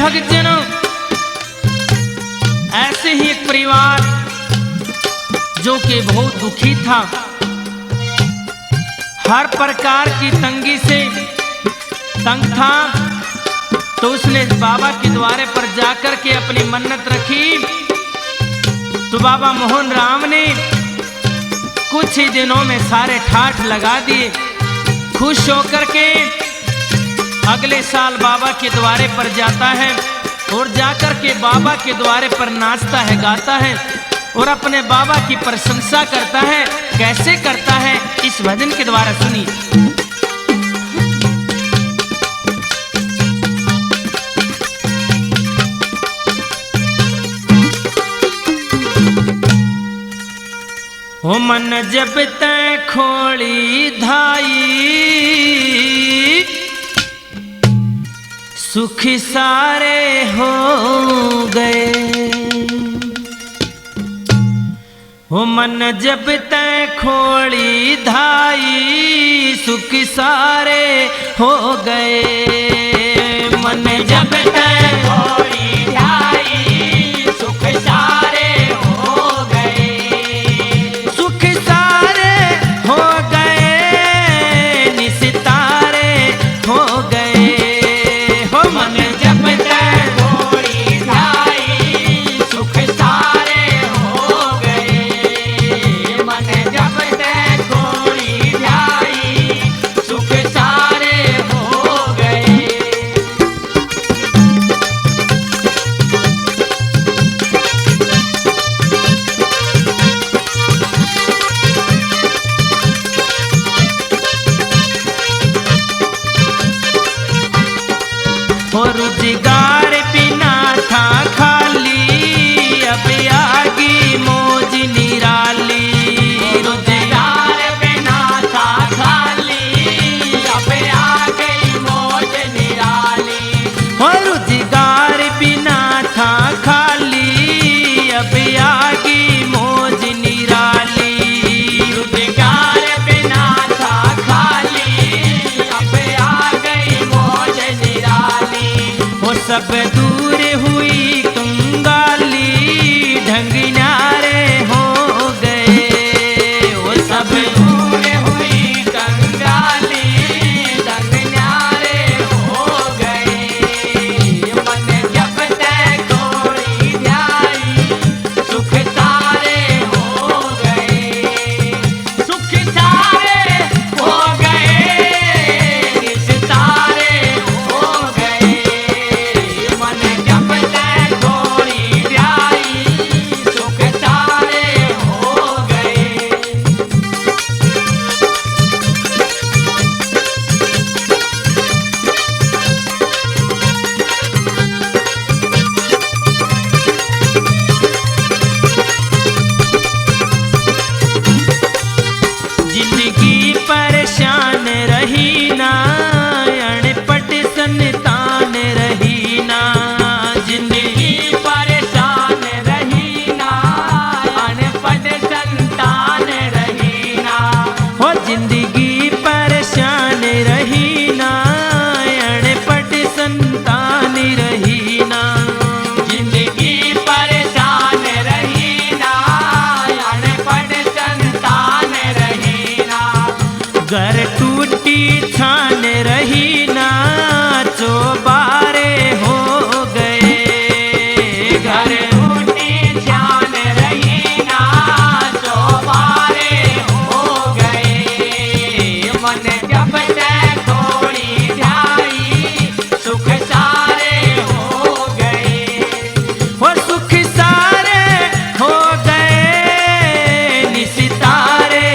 भक्तजनों, ऐसे ही एक परिवार जो कि बहुत दुखी था, हर प्रकार की तंगी से तंग था, तो उसने बाबा के द्वारे पर जाकर के अपनी मन्नत रखी। तो बाबा मोहन राम ने कुछ ही दिनों में सारे ठाठ लगा दिए। खुश होकर के अगले साल बाबा के द्वारे पर जाता है और जाकर के बाबा के द्वारे पर नाचता है, गाता है और अपने बाबा की प्रशंसा करता है। कैसे करता है, इस भजन के द्वारा सुनिए। हो मन जब तै खोली धाई, सुख सारे हो गए। हो मन जब तै खोली धाई, सुख सारे हो गए। मन जब तै खोली धाई, सुख सारे हो गए। सुख सारे हो गए, निस्तारे हो गए। हो मन जब तै खोली धाई, सुख सारे हो गए। मन जब तै खोली धाई, सुख सारे हो गए। हो रोजगार बिना था खाली, अब आगी मौज निराली। रोजगार बिना था खाली, अब आ गई मौज निराली। हो रोजगार बिना था खाली, अब आगी मौज निराली। रोजगार बिना था खाली, अब आ गई मौज निराली। वो सब दूर हुई कंगाली, ढंग न्यारे हो गए। वो सब दूर हुई कंगाली, ढंग न्यारे हो गए। मन जब तै खोली धाई, सुख सारे हो गए। सुख सारे हो गए, निस्तारे हो गए। मन जब तै खोली धाई, सुख सारे हो गए। जिंदगी परेशान रही ना, अनपढ़ संतान रही ना। जिंदगी परेशान रही ना, अनपढ़ संतान रही ना। हो जिंदगी परेशान रही ना, अनपढ़ संतान रही ना। जिंदगी परेशान रही ना, अनपढ़ संतान रही ना। घर टूटी छान रही ना, चौबारे हो गए। घर टूटी छान रही ना, चौबारे हो गए। मन जब तै खोली धाई, सुख सारे हो गए। वो सुख सारे हो गए, निस्तारे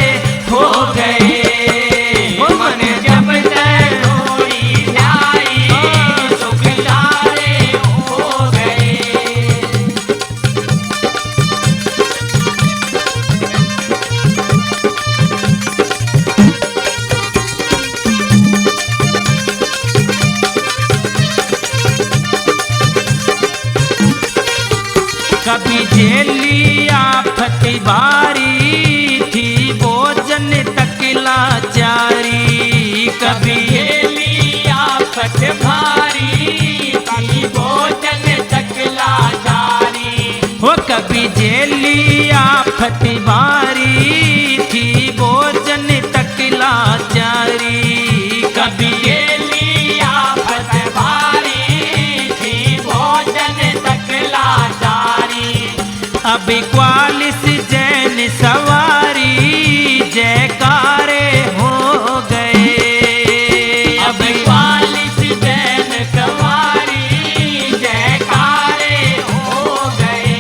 हो गए। वो मन जब तै खोली धाई, सुख सारे हो गए। कभी झेली आफत भारी थी, भोजन तक लाचारी। कभी झेली आफत भारी थी, भोजन कभी जेली आफत बारी थी भोजन तक लाचारी। कभी जेली आफत भारी थी भोजन तक लाचारी। अब क्वालिस जैन सवारी जयकारे हो गए। अब क्वालिस जैन सवारी जयकारे हो गए।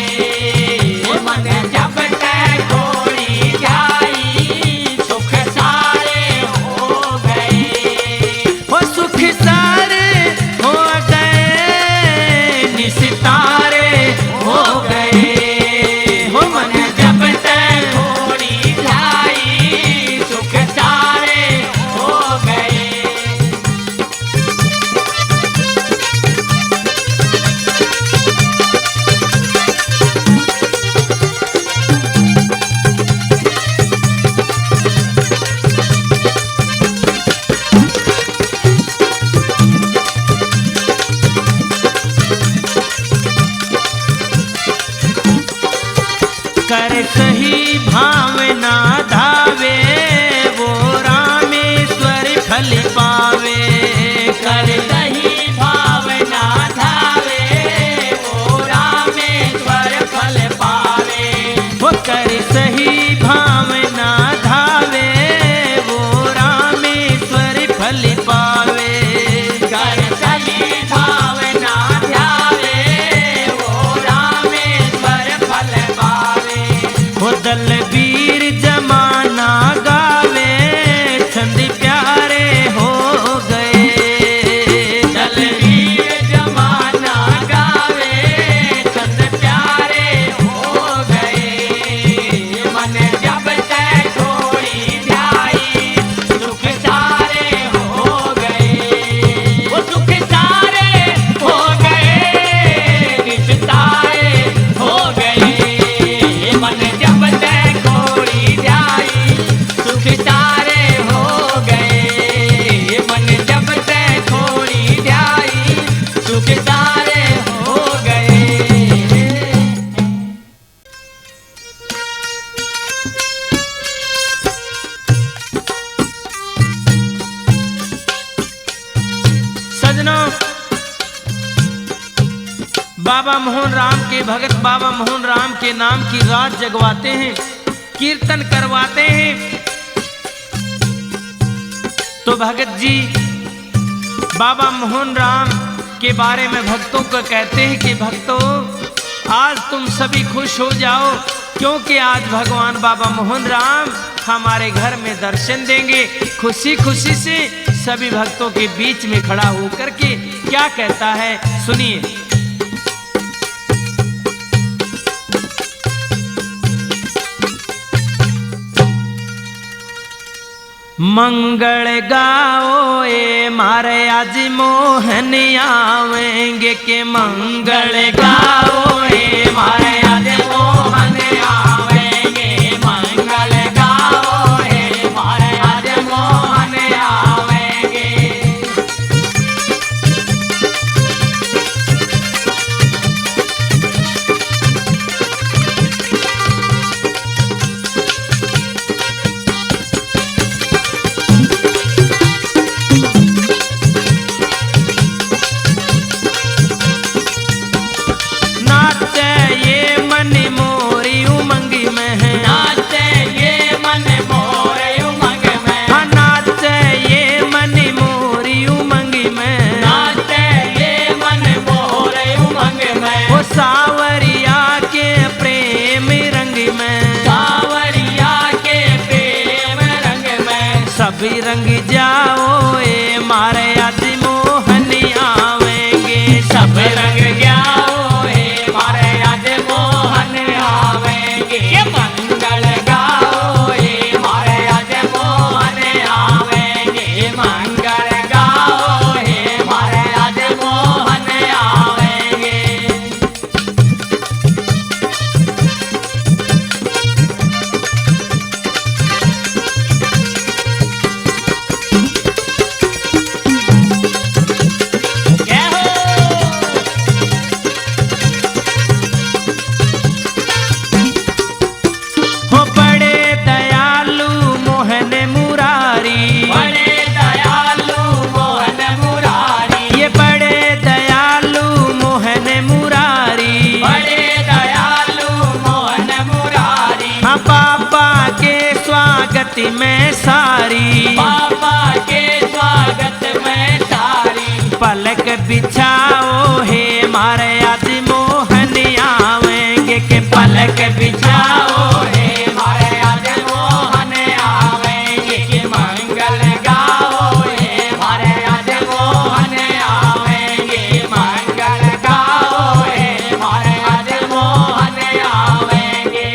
मन जब तक घोड़ी जाई सुख सारे हो गए। वो सुख सारे हो गए निस्तारे हो गए। हो मन जब तक घोड़ी जाई सुख सारे हो गए। कर सही भावना धावे वो रामेश्वर फल पावे। कर सही भावना धावे वो रामेश्वर फल पावे। वो कर सही भावना धावे वो रामेश्वर फल पावे। कर सही भावना ध्यावे वो रामेश्वर फल पावे। वो दलबीर जमाना गावे छंद प्यारे हो गए। दलवीर जमाना गावे छंद प्यारे हो गए। मन जब तक घोड़ी जाई सुख सारे हो गए। वो सुख सारे हो गए निस्तारे हो गए। मन जब तक घोड़ी जाई सुख सारे हो गए। मन जब तक घोड़ी जाई सुख सारे हो गए। सजनों, बाबा मोहन राम के भगत बाबा मोहन राम के नाम की रात जगवाते हैं, कीर्तन करवाते हैं। तो भगत जी बाबा मोहन राम के बारे में भक्तों को कहते हैं कि भक्तों आज तुम सभी खुश हो जाओ, क्योंकि आज भगवान बाबा मोहन राम हमारे घर में दर्शन देंगे। खुशी खुशी से सभी भक्तों के बीच में खड़ा होकर के क्या कहता है सुनिए। मंगल गाओ ए मारे आज मोहन आवेंगे के मंगल गाओ ए मारे आज मोहन आवेंगे। मंगल गाओ हे मारे आज मोहन आवेंगे। नाचे ये मन मोरी उमंग में है। नाचे ये मन मोर उमंग में। हाँ, नाचे ये मन मोरी उमंग में। नाचे ये मन मोर उमंग में। वो सावरिया के प्रेम रंग में। सावरिया के प्रेम रंग में। सभी रंग जाओ ए मारे आज मोहन आवेंगे। सब रंग जाओ हे मारे आज मोहन आवेंगे। मंगल गाओ हे मारे आज मोहन आवेंगे। मंगल गाओ हे मारे आज मोहन आवेंगे। स्वागत में सारी, बाबा के स्वागत में सारी। पलक बिछाओ हे मारे आज मोहन आवेंगे के पलक बिछाओ हे मारे आज मोहन आवेंगे के मंगल गाओ हे मारे आज मोहन आवेंगे। मंगल गाओ हे मारे आज मोहन आवेंगे।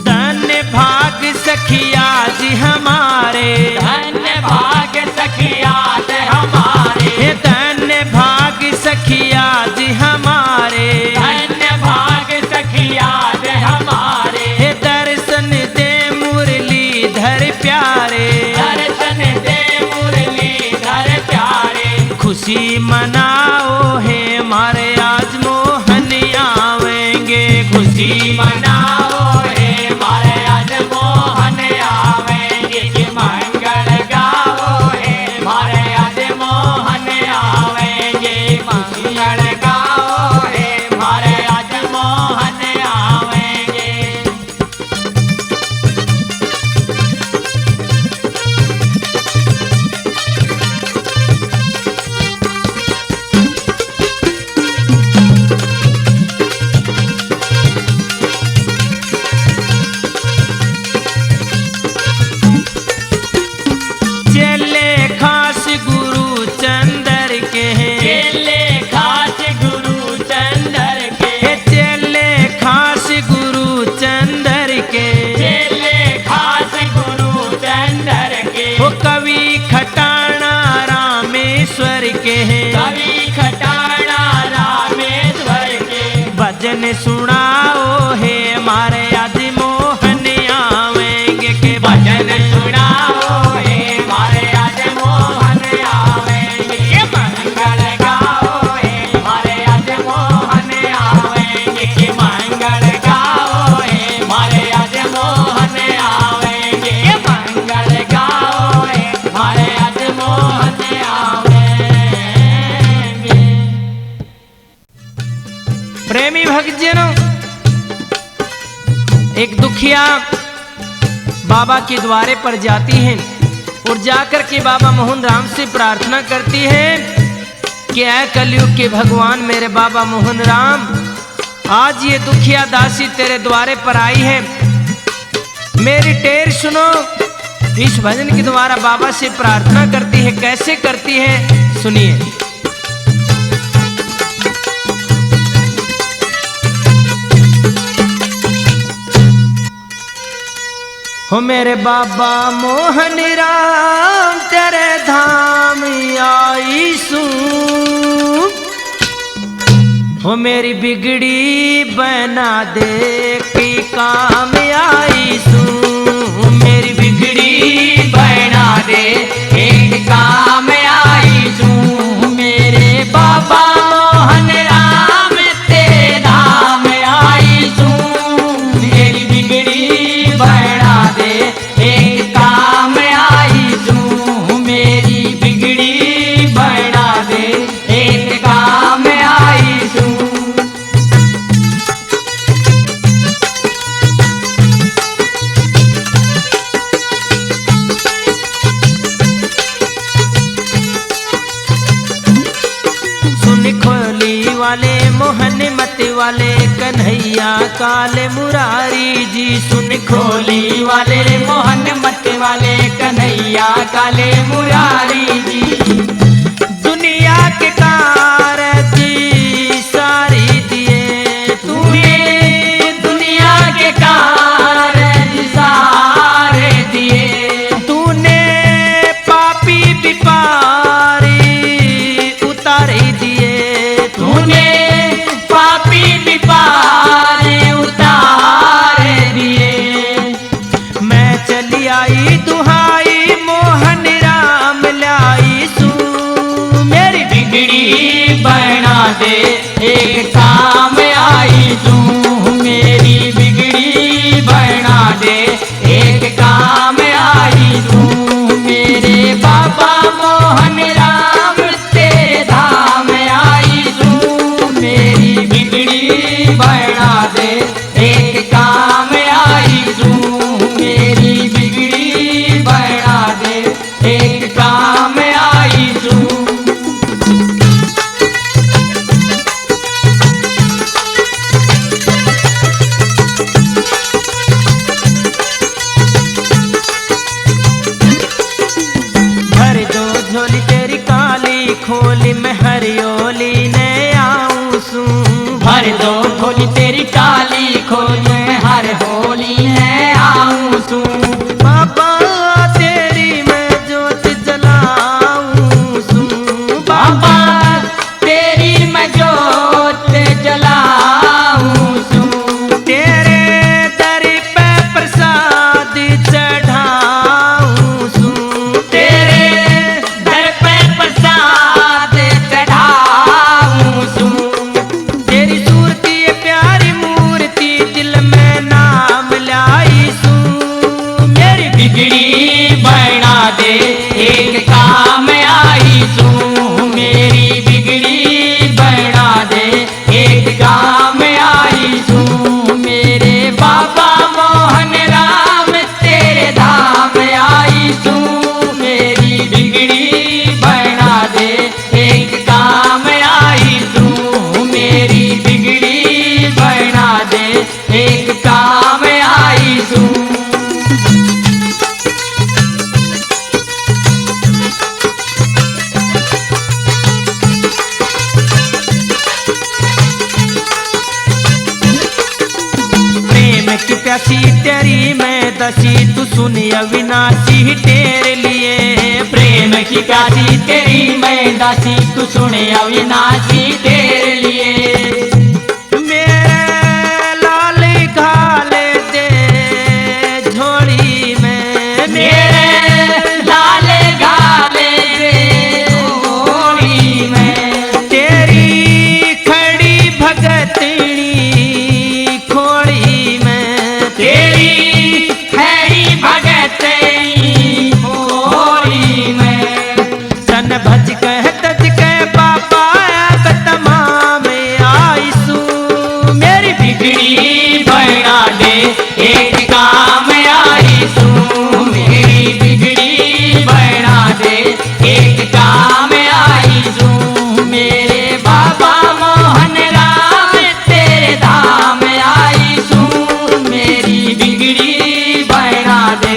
धन्य भाग सखिया जी हमारे, धन्य भाग सखिया से हमारे। हे धन्य भाग सखिया जी हमारे, धन्य भाग सखिया से हमारे। हे दर्शन दे मुरलीधर प्यारे, दर्शन दे मुरलीधर प्यारे। खुशी मनाओ हे मारे आज मोहन आवेंगे, खुशी मनाओ हे मारे आज मोहन आवेंगे कि मंगल गाओ हे मारे आज मोहन आवेंगे। मंगल गाओ हे मारे आज मोहन आवेंगे। चले खास गुरु चंदर के हैं, चेले खास गुरु चंदर के। हे चले खास गुरु चंदर के, चेले खास गुरु चंदर के। वो कवि खटाना रामेश्वर के हैं, कवि खटाना रामेश्वर के। भजन सुनाओ हे मारे आज मोहन आवेंगे के भजन सुनाओ हे मारे आज मोहन आवेंगे। के मंगल गाओ हे मारे आज मोहन आवेंगे। के मंगल गाओ हे मारे आज मोहन आवेंगे। के मंगल गाओ हे मारे आज मोहन आवेंगे। प्रेमी भक्तजनों, एक दुखिया बाबा के द्वारे पर जाती है और जाकर के बाबा मोहन राम से प्रार्थना करती है कि ऐ कलयुग के भगवान मेरे बाबा मोहन राम, आज ये दुखिया दासी तेरे द्वारे पर आई है, मेरी टेर सुनो। इस भजन के द्वारा बाबा से प्रार्थना करती है। कैसे करती है सुनिए। हो मेरे बाबा मोहन राम तेरे धाम आई सू, हो मेरी बिगड़ी बना दे की काम आई सू, मेरी बिगड़ी बना दे एक काम आई तू। मेरे बाबा मोहन राम तेरे धाम आई तू। मेरी बिगड़ी बना दे एक काम आई तू। मेरी बिगड़ी बना दे एक काम आई तू। वाले मोहन मत वाले कन्हैया काले मुरारी जी, सुन खोली वाले मोहन मत वाले कन्हैया काले मुरारी जी। दुनिया के कारज सारी दिए तूने, दुनिया के कारज सारे दिए तूने, पापी विपारी उतारे दिए तूने, पापी विपारी उतारे दिए। मैं चली आई दुहाई मोहन राम लाई सू, मेरी बिगड़ी बन मोहन राम तेरे धाम आई सू मेरी बिगड़ी बना दे एक काम आई सू मेरी बिगड़ी बना दे एक काम आई सू। खोली मैं हरियोली ने आऊं सू भर दो खोली तेरी काली खोली मैं हर होली ने आऊं सू बाबा तेरी मैं जोत जलाऊं सू बाबा तेरी मैं जोत जलाऊं सू तेरे दर पे प्रसाद चढ़ाऊं सू तेरे दर पे प्रसाद चढ़ाऊं सू तेरी सूरती है प्यारी मूर्ति दिल में नाम लाई सू मेरी बिगड़ी बना दे एक काम आई सू मेरी बिगड़ी बना दे एक काम आई सू मेरे बाबा मोहन राम तेरे धाम आई सू मेरी बिगड़ी बना दे एक काम आई सू मेरी बिगड़ी बना दे एक काम आई सू। प्रेम की प्यासी तेरी मैं दसी तू सुन अविनाशी तेरे लिए प्रेम की प्यासी तेरी मैं दासी तू सुने अविनाशी तेरे लिए मेरे लाल घाले दे झोली में मेरे लाल गाले रे झोली में तेरी खड़ी भगतनी खोड़ी में तेरी खड़ी भगतनी होली में सन भज कह तज कह बाबा अब तमाम आईसू मेरी बिगड़ी बना दे एक काम आई सू मेरी बिगड़ी बना दे एक काम आई सू मेरे बाबा मोहन राम तेरे धाम आई सू मेरी बिगड़ी बना दे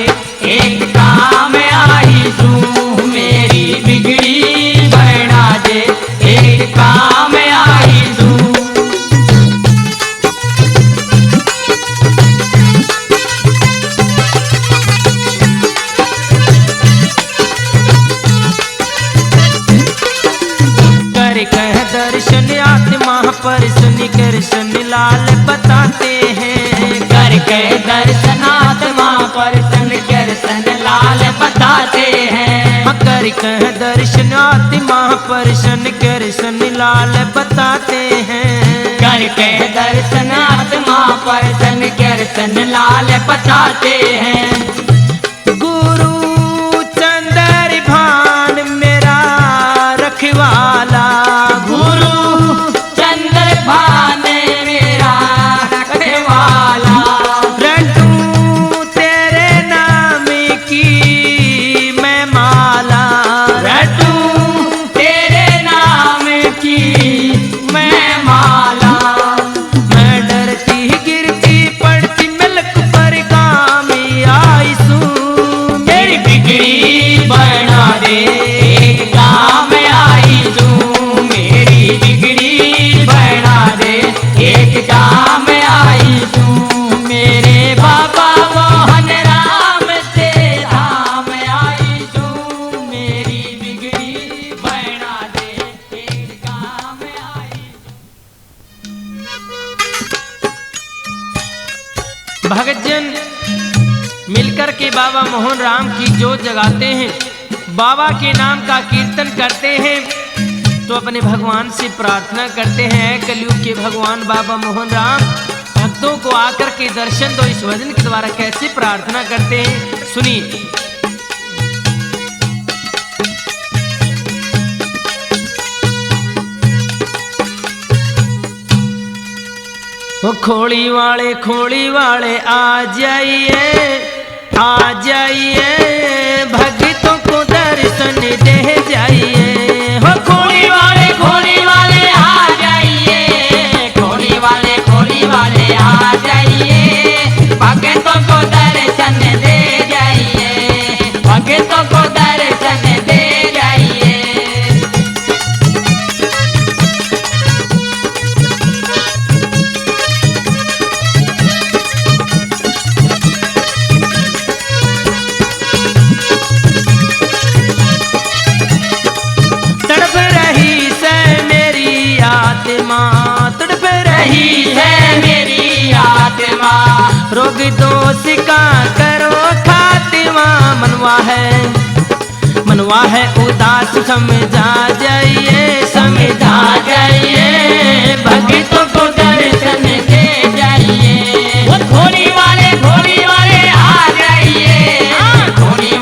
एक काम आई सू मेरी बिगड़ी बना दे एक काम आई सू। कर कह दर्शन आत्मा पर सुन कृष्ण लाल बताते हैं कर के दर्शनात्मा पर सन कृष्ण लाल बताते हैं कर कह दर्शन आत्मा पर सन कृष्ण लाल बताते हैं कर के दर्शनात्मा पर सन कृष्ण लाल बताते हैं गुरु चंदर भान मेरा रखवाला गुरु चंद्र भान मेरा रखवाला रटूं तेरे नाम की मैं माला रटूं तेरे नाम की मैं माला मैं डरती गिरती पड़ती मिलक पर काम आईसू मेरी बिगड़ी बना दे एक काम आई सू मेरी बिगड़ी बना दे एक काम आई सू मेरे बाबा मोहन राम तेरे धाम आई सू मेरी बिगड़ी बना दे एक काम आई। भक्तजन मिलकर के बाबा मोहन राम की जोत जगाते हैं, बाबा के नाम का कीर्तन करते हैं, तो अपने भगवान से प्रार्थना करते हैं, कलयुग के भगवान बाबा मोहन राम भक्तों को आकर के दर्शन दो। इस भजन के द्वारा कैसे प्रार्थना करते हैं सुनिए। वो खोली वाले आ जाइए भक्तों को दर्शन दे जाइए। हो खोली वाले आ जाइए, खोली वाले आ जाइए, भक्तों को दर्शन दे जाइए, भक्तों को दर्शन दे जाइए। तड़प रही है मेरी आत्मा, रोग दोष का करो खातिमा। मनवा है उदास समझा जाइए भक्तों को दर्शन दे जाइए। वो खोली वाले आ जाइए, खोली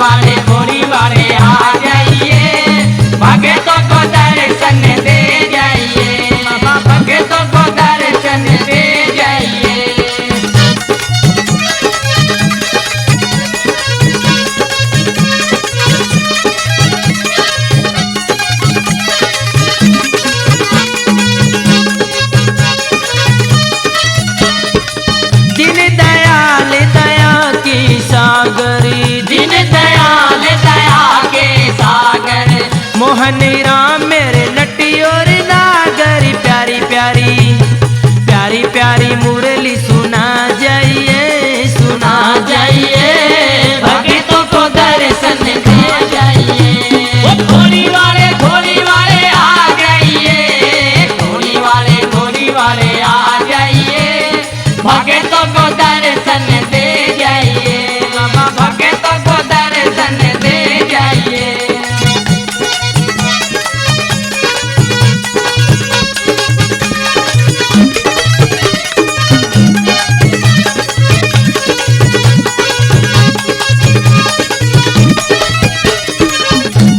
वाले आ जाइए, भक्तों को दर्शन दे जाइए, भक्तों को दर्शन दे जाइए। मोहन राम मेरे नटी और नागरी, प्यारी प्यारी मुरली सुना जाइए भक्तों को दर्शन दे जाइए। वो खोली वाले आ जाइए, खोली वाले आ जाइए, भक्तों को दर्शन दे जाइए, भक्तों को दर्शन दे जाइए।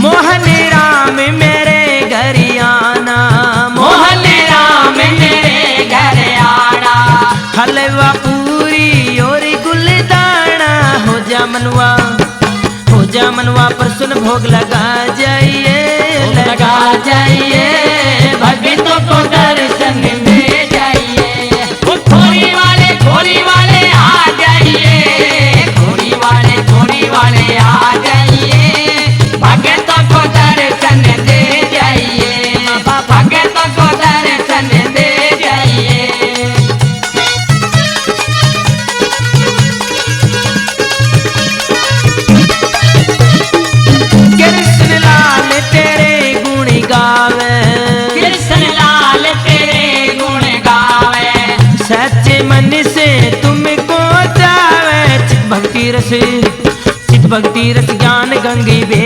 मोहन राम मेरे घर आना, हलवा पूरी और गुलदाना। हो जा मनवा पर सुन भोग लगा जाइए, भक्तों को दर्शन दे जाइए। वो खोली वाले आ जाइए, खोली वाले आ जाइए, भक्तों को दर्शन दे जाइए, भक्तों को दर्शन दे जाइए। कृष्ण लाल तेरे गुण गावे, सच्चे मन से तुमको जावे। चित भक्ति रस ज्ञान गंगी बे